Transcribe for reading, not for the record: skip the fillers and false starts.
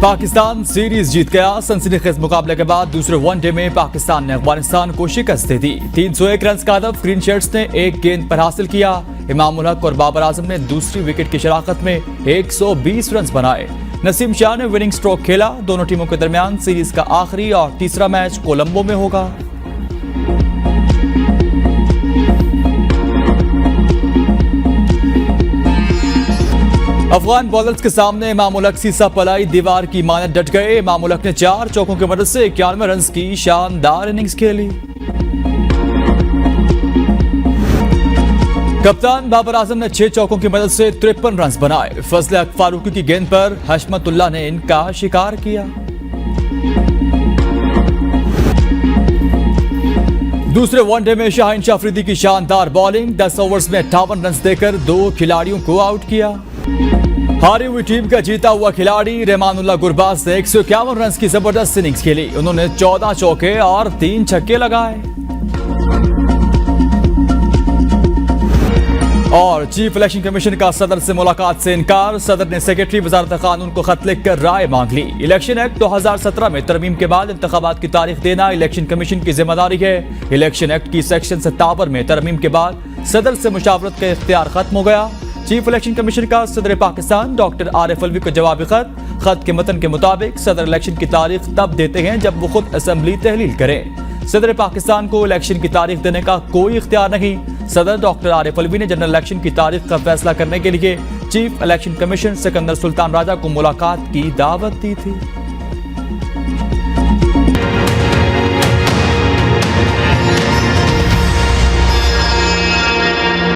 Pakistan series जीत गया। सनसनीखेज मुकाबले के बाद दूसरे वनडे में पाकिस्तान ने अफगानिस्तान को शिकस्त दे दी। 301 रन का हदफ ग्रीन शर्ट्स ने एक गेंद पर हासिल किया। इमाम उल हक और बाबर आजम ने दूसरी विकेट की शराकत में 120 रन बनाए। नसीम शाह ने विनिंग स्ट्रोक खेला। दोनों टीमों के दरमियान सीरीज का आखिरी और तीसरा मैच कोलंबो में होगा। अफगान बॉलर्स के सामने इमाम उल हक सीसा पलाई दीवार की मानद डट गए। इमाम उल हक ने 4 चौकों की मदद से 91 रन की शानदार इनिंग्स खेली। कप्तान बाबर आजम ने 6 चौकों की मदद से 53 रन बनाए। फजल हक फारूकी की गेंद पर हशमतुल्लाह ने इनका शिकार किया। दूसरे वनडे में शाहीन शाह अफरीदी की शानदार बॉलिंग। 10 ओवर्स में 58 रन देकर 2 खिलाड़ियों को आउट किया। हारी हुई टीम का जीता हुआ खिलाड़ी रहमानुल्लाह गुरबाज ने 151 रन की जबरदस्त इनिंग्स खेली। उन्होंने 14 चौके और 3 छक्के लगाए। और चीफ इलेक्शन कमीशन का सदर से मुलाकात से इनकार। सदर ने सेक्रेटरी वजारत कानून को खत लिखकर राय मांग ली। इलेक्शन एक्ट 2017 में तरमीम के बाद इंतखाबात की तारीख देना इलेक्शन कमीशन की जिम्मेदारी है। इलेक्शन एक्ट की सेक्शन 57 में तरमीम के बाद सदर से मुशावरत का इख्तियार खत्म हो गया। चीफ इलेक्शन कमीशन का सदर पाकिस्तान डॉक्टर आरिफ अलवी को जवाबी खत के मतन के मुताबिक सदर इलेक्शन की तारीख तब देते हैं जब वो खुद असेंबली तहलील करें। सदर पाकिस्तान को इलेक्शन की तारीख देने का कोई इख्तियार नहीं। सदर डॉक्टर आरिफ अलवी ने जनरल इलेक्शन की तारीख का फैसला करने के लिए chief election commission Sikandar Sultan Raja को मुलाकात की दावत दी थी।